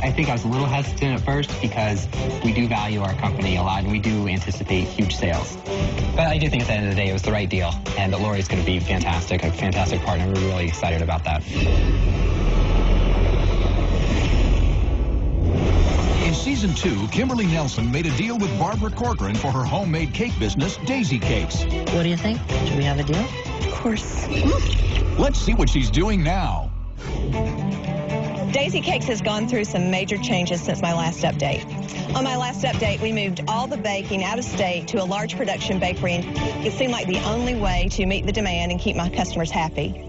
I think I was a little hesitant at first because we do value our company a lot and we do anticipate huge sales. But I do think at the end of the day it was the right deal and that Lori's going to be fantastic, a fantastic partner. We're really excited about that. In season 2, Kimberly Nelson made a deal with Barbara Corcoran for her homemade cake business, Daisy Cakes. What do you think? Should we have a deal? Of course. Let's see what she's doing now. Daisy Cakes has gone through some major changes since my last update. On my last update, we moved all the baking out of state to a large production bakery, and it seemed like the only way to meet the demand and keep my customers happy.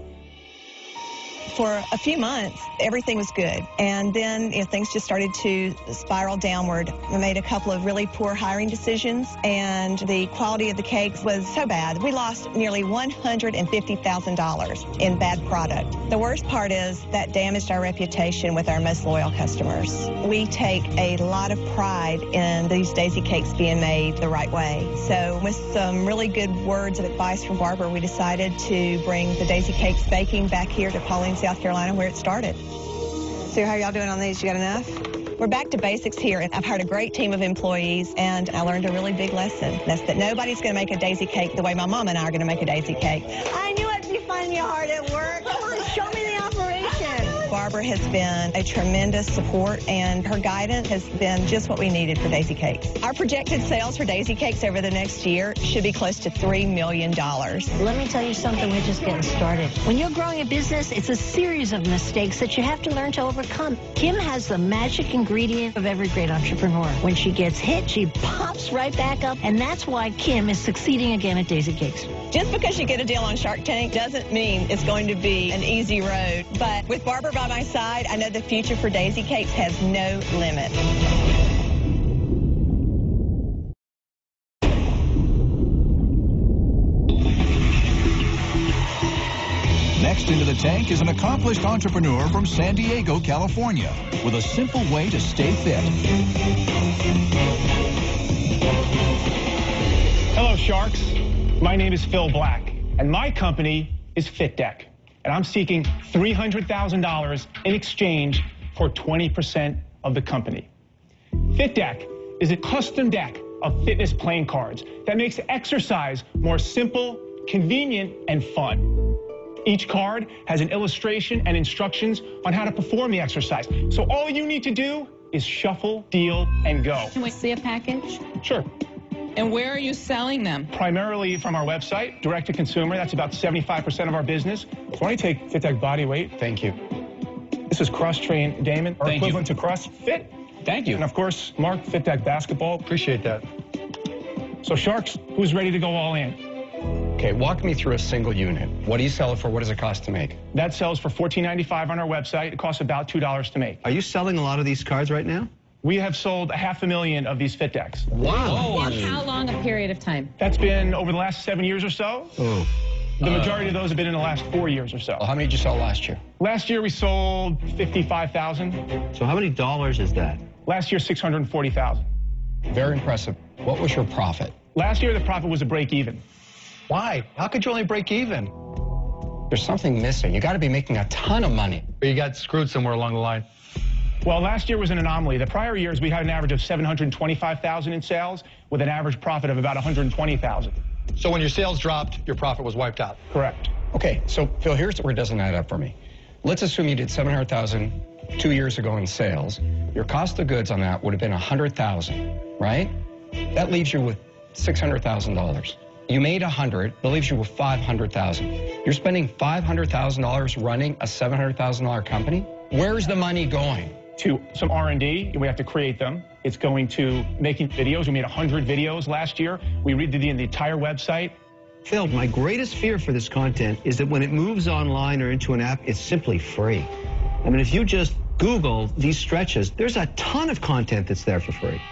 For a few months, everything was good, and then things just started to spiral downward. We made a couple of really poor hiring decisions, and the quality of the cakes was so bad. We lost nearly $150,000 in bad product. The worst part is that damaged our reputation with our most loyal customers. We take a lot of pride in these Daisy Cakes being made the right way. So with some really good words of advice from Barbara, we decided to bring the Daisy Cakes baking back here to Pauline, South Carolina, where it started. So how y'all doing on these? You got enough? We're back to basics here. I've hired a great team of employees, and I learned a really big lesson. That's that nobody's going to make a Daisy Cake the way my mom and I are going to make a Daisy Cake. I knew I'd be finding you hard at work. Come on, show me the operation. Barbara has been a tremendous support, and her guidance has been just what we needed for Daisy Cakes. Our projected sales for Daisy Cakes over the next year should be close to $3 million. Let me tell you something, we're just getting started. When you're growing a business, it's a series of mistakes that you have to learn to overcome. Kim has the magic ingredient of every great entrepreneur. When she gets hit, she pops right back up, and that's why Kim is succeeding again at Daisy Cakes. Just because you get a deal on Shark Tank doesn't mean it's going to be an easy road. But with Barbara by my side, I know the future for Daisy Cakes has no limit. Next into the tank is an accomplished entrepreneur from San Diego, California, with a simple way to stay fit. Hello, Sharks. My name is Phil Black, and my company is FitDeck, and I'm seeking $300,000 in exchange for 20% of the company. FitDeck is a custom deck of fitness playing cards that makes exercise more simple, convenient, and fun. Each card has an illustration and instructions on how to perform the exercise. So all you need to do is shuffle, deal, and go. Can we see a package? Sure. And where are you selling them? Primarily from our website, direct to consumer. That's about 75% of our business. So why don't you take FitDeck body weight? Thank you. This is cross-train Damon, or equivalent to CrossFit. Thank you. And of course, Mark, FitDeck basketball. Appreciate that. So Sharks, who's ready to go all in? Okay, walk me through a single unit. What do you sell it for? What does it cost to make? That sells for $14.95 on our website. It costs about $2 to make. Are you selling a lot of these cards right now? We have sold 500,000 of these FitDecks. Wow. In how long a period of time? That's been over the last 7 years or so. Oh. The majority of those have been in the last 4 years or so. Well, how many did you sell last year? Last year we sold 55,000. So how many dollars is that? Last year, 640,000. Very impressive. What was your profit? Last year the profit was a break even. Why? How could you only break even? There's something missing. You got to be making a ton of money. Or you got screwed somewhere along the line. Well, last year was an anomaly. The prior years, we had an average of 725,000 in sales with an average profit of about 120,000. So when your sales dropped, your profit was wiped out. Correct. Okay, so Phil, here's where it doesn't add up for me. Let's assume you did 700,000 2 years ago in sales. Your cost of goods on that would have been 100,000, right? That leaves you with $600,000. You made 100, that leaves you with 500,000. You're spending $500,000 running a $700,000 company? Where's the money going? To some R&D, we have to create them. It's going to making videos. We made 100 videos last year. We redid the entire website. Phil, my greatest fear for this content is that when it moves online or into an app, it's simply free. I mean, if you just Google these stretches, there's a ton of content that's there for free.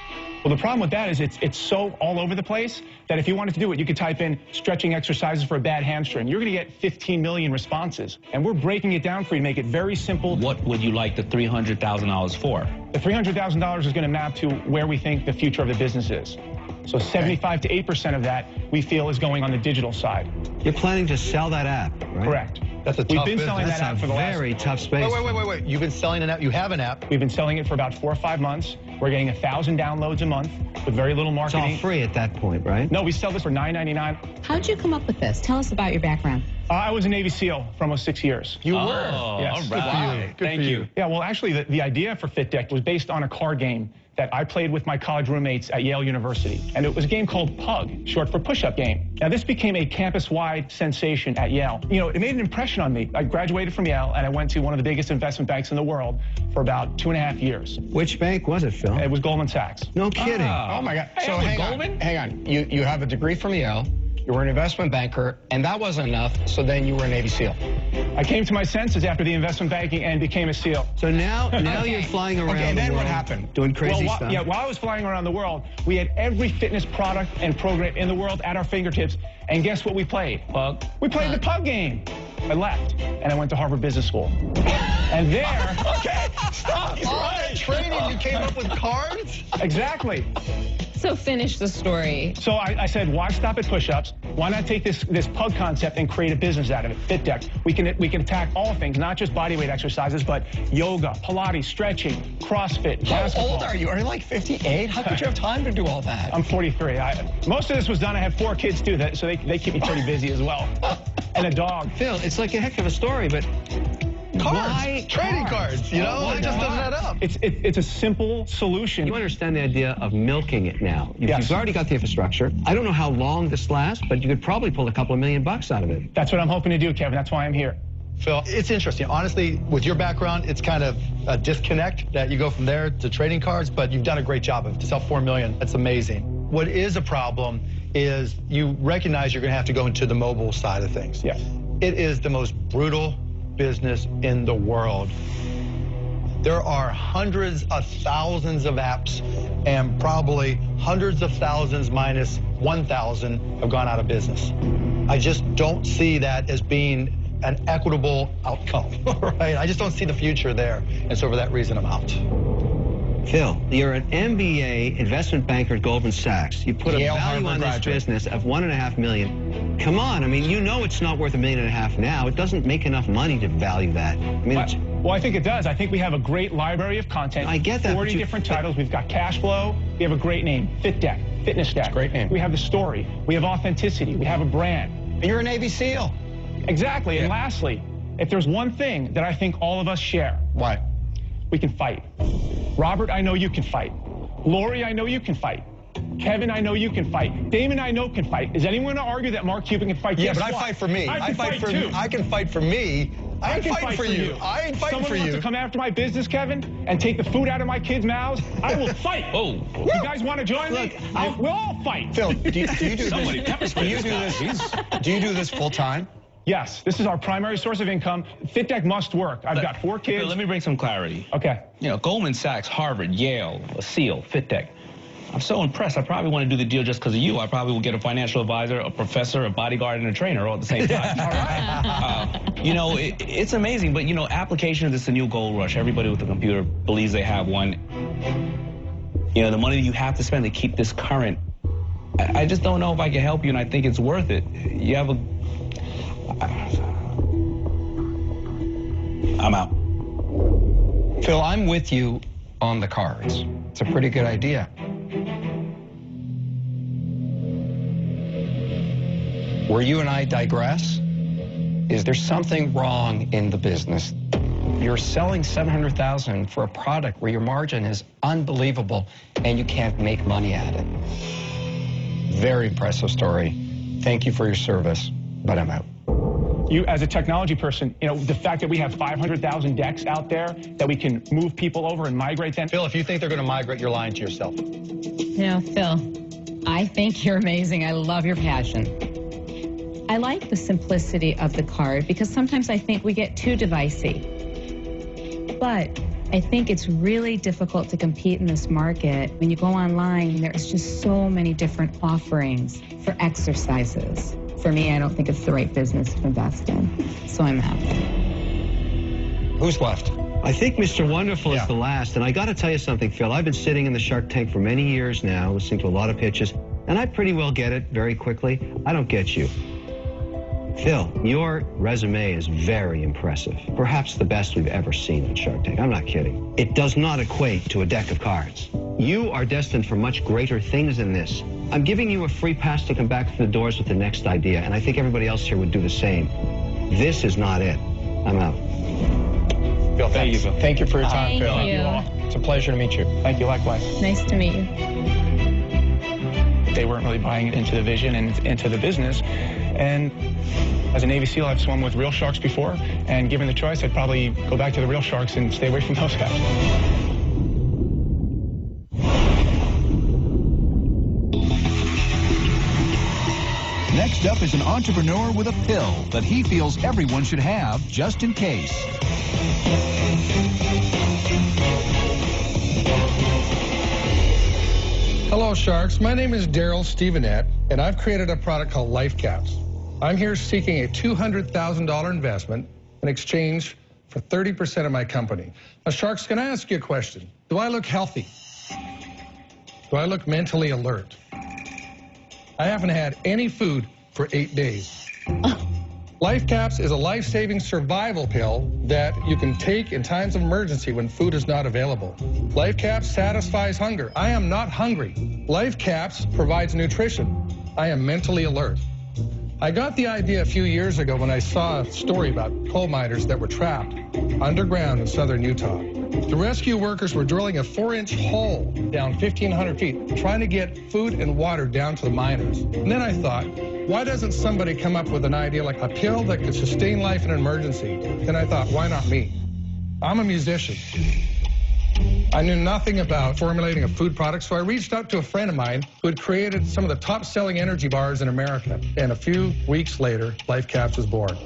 Well, the problem with that is it's so all over the place that if you wanted to do it, you could type in stretching exercises for a bad hamstring. You're going to get 15 million responses. And we're breaking it down for you to make it very simple. What would you like the $300,000 for? The $300,000 is going to map to where we think the future of the business is. So 75 to 8% of that we feel is going on the digital side. You're planning to sell that app, right? Correct. That's a tough We've been business. selling that app for the last... Very tough space. Wait. You've been selling an app. You have an app. We've been selling it for about 4 or 5 months. We're getting 1,000 downloads a month with very little It's marketing. all free at that point, right? No, we sell this for $9.99. How'd you come up with this? Tell us about your background. I was a Navy SEAL for almost 6 years. You Oh, were. Yes. all right. Good Thank for you. Yeah, well, actually, the idea for FitDeck was based on a card game that I played with my college roommates at Yale University. And it was a game called PUG, short for push-up game. Now, this became a campus-wide sensation at Yale. You know, it made an impression on me. I graduated from Yale, and I went to one of the biggest investment banks in the world for about 2.5 years. Which bank was it, Phil? It was Goldman Sachs. No kidding. Oh, my God. Hey, So I'm with hang Goldman. on. You have a degree from Yale. You were an investment banker, and that wasn't enough, so then you were a Navy SEAL. I came to my senses after the investment banking and became a SEAL. So now you're flying around Okay, and then the what world happened? doing crazy Well, stuff. while I was flying around the world, we had every fitness product and program in the world at our fingertips. And guess what we played? Pug. We played the PUG game. I left, and I went to Harvard Business School. And there... Okay, stop. All that training, you came up with cards? Exactly. So finish the story. So I said, why stop at push-ups? Why not take this PUG concept and create a business out of it? FitDeck. We can attack all things, not just bodyweight exercises, but yoga, Pilates, stretching, CrossFit, How basketball. old are you? Are you like 58? How could you have time to do all that? I'm 43. Most of this was done. I have 4 kids too, so they keep me pretty busy as well, and a dog. Phil, it's like a heck of a story, but Cards. why Trading cards, you know? Why It just doesn't add up. It's a simple solution. You understand the idea of milking it now. Yes. You've already got the infrastructure. I don't know how long this lasts, but you could probably pull a couple of $1 million out of it. That's what I'm hoping to do, Kevin. That's why I'm here. Phil, it's interesting. Honestly, with your background, it's kind of a disconnect that you go from there to trading cards, but you've done a great job of it. To sell $4 million, that's amazing. What is a problem is you recognize you're going to have to go into the mobile side of things. Yes. It is the most brutal business in the world. There are hundreds of thousands of apps, and probably hundreds of thousands minus 1,000 have gone out of business. I just don't see that as being an equitable outcome, right? I just don't see the future there, and so for that reason, I'm out. Phil, you're an MBA investment banker at Goldman Sachs. You put Yale, a value Harvard on this graduate. business of $1.5 million. Come on, I mean, you know it's not worth $1.5 million now. It doesn't make enough money to value that. I mean, it's, Well, I think it does. I think we have a great library of content. I get that, 40 but you- different titles. We've got cash flow. We have a great name, FitDeck, Fitness Deck. Great name. We have the story. We have authenticity. We have a brand. And you're a Navy SEAL. Exactly. And Yeah. lastly, if there's one thing that I think all of us share, What? we can fight. Robert, I know you can fight. Lori, I know you can fight. Kevin, I know you can fight. Damon, I know can fight. Is anyone going to argue that Mark Cuban can fight? Yeah, Guess but I what? fight for me. I can fight for too. I can fight for me. I ain't can fighting for you. I ain't fighting Someone for wants you. to come after my business, Kevin, and take the food out of my kids' mouths, I will fight. Oh. You guys want to join me? We'll all fight. Phil, Do you do Somebody pepper this? spray Do you do this this? Do you do this full time? Yes, this is our primary source of income. FitDeck must work. I've got 4 kids. Let me bring some clarity. Okay. You know, Goldman Sachs, Harvard, Yale, a SEAL, FitTech. I'm so impressed. I probably want to do the deal just because of you. I probably will get a financial advisor, a professor, a bodyguard, and a trainer all at the same time. All right. You know, it's amazing, but, you know, application of this is the new gold rush. Everybody with a computer believes they have one. You know, the money you have to spend to keep this current. I just don't know if I can help you, and I think it's worth it. You have a... I'm out. Phil, I'm with you on the cards. It's a pretty good idea. Where you and I digress is there's something wrong in the business. You're selling $700,000 for a product where your margin is unbelievable and you can't make money at it. Very impressive story. Thank you for your service, but I'm out. You, as a technology person, you know, the fact that we have 500,000 decks out there that we can move people over and migrate them. Phil, if you think they're going to migrate, you're lying to yourself. You know, Phil, I think you're amazing. I love your passion. I like the simplicity of the card because sometimes I think we get too divisive. But I think it's really difficult to compete in this market. When you go online, there's just so many different offerings for exercises. For me, I don't think it's the right business to invest in, so I'm out. Who's left? I think Mr. Wonderful is the last, and I got to tell you something, Phil. I've been sitting in the Shark Tank for many years now, listening to a lot of pitches, and I pretty well get it very quickly. I don't get you. Phil, your resume is very impressive. Perhaps the best we've ever seen on Shark Tank. I'm not kidding. It does not equate to a deck of cards. You are destined for much greater things than this. I'm giving you a free pass to come back to the doors with the next idea, and I think everybody else here would do the same. This is not it. I'm out. Phil, thank you. Thank you for your time, Phil. Thank you. It's a pleasure to meet you. Thank you, likewise. Nice to meet you. They weren't really buying into the vision and into the business. And as a Navy SEAL, I've swum with real sharks before, and given the choice, I'd probably go back to the real sharks and stay away from those guys. Next up is an entrepreneur with a pill that he feels everyone should have just in case. Hello, Sharks. My name is Daryl Stevenette, and I've created a product called Life Caps. I'm here seeking a $200,000 investment in exchange for 30% of my company. Now, Sharks, can I ask you a question? Do I look healthy? Do I look mentally alert? I haven't had any food for 8 days. Life Caps is a life-saving survival pill that you can take in times of emergency when food is not available. Life Caps satisfies hunger. I am not hungry. Life Caps provides nutrition. I am mentally alert. I got the idea a few years ago when I saw a story about coal miners that were trapped underground in southern Utah. The rescue workers were drilling a 4-inch hole down 1,500 feet, trying to get food and water down to the miners. And then I thought, why doesn't somebody come up with an idea like a pill that could sustain life in an emergency? Then I thought, why not me? I'm a musician. I knew nothing about formulating a food product, so I reached out to a friend of mine who had created some of the top-selling energy bars in America. And a few weeks later, Life Caps was born.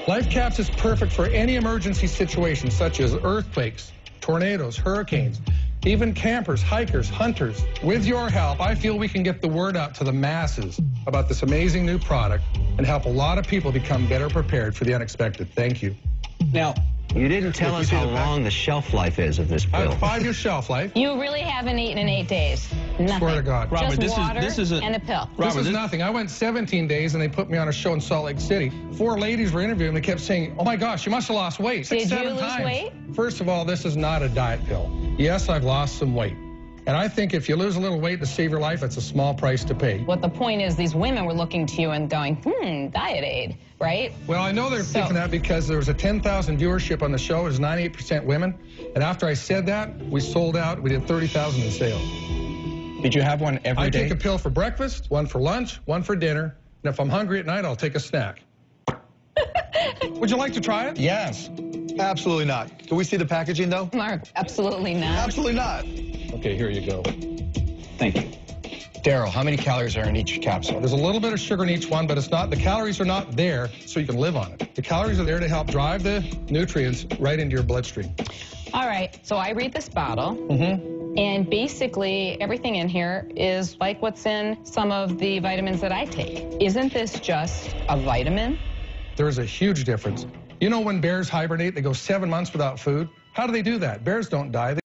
Life Caps is perfect for any emergency situation, such as earthquakes, tornadoes, hurricanes, even campers, hikers, hunters. With your help, I feel we can get the word out to the masses about this amazing new product and help a lot of people become better prepared for the unexpected. Thank you. Now, you didn't tell us how long the shelf life is of this pill. 5-year shelf life. You really haven't eaten in 8 days. Nothing. Swear to God. Robert, Just water this is and a pill. This Robert, is nothing. I went 17 days and they put me on a show in Salt Lake City. 4 ladies were interviewing me. They kept saying, oh my gosh, you must have lost weight. Did 6, you 7 lose times. weight? First of all, this is not a diet pill. Yes, I've lost some weight. And I think if you lose a little weight to save your life, it's a small price to pay. What the point is, these women were looking to you and going, diet aid, right? Well, I know they're thinking that because there was a 10,000 viewership on the show. It was 98% women. And after I said that, we sold out. We did 30,000 in sales. Did you have one every day? I take a pill for breakfast, one for lunch, one for dinner. And if I'm hungry at night, I'll take a snack. Would you like to try it? Yes. Absolutely not. Can we see the packaging, though? Mark, absolutely not. Absolutely not. Okay, here you go. Thank you. Daryl, how many calories are in each capsule? There's a little bit of sugar in each one, but it's not, the calories are not there so you can live on it. The calories are there to help drive the nutrients right into your bloodstream. All right, so I read this bottle, and basically everything in here is like what's in some of the vitamins that I take. Isn't this just a vitamin? There is a huge difference. You know when bears hibernate, they go 7 months without food? How do they do that? Bears don't die.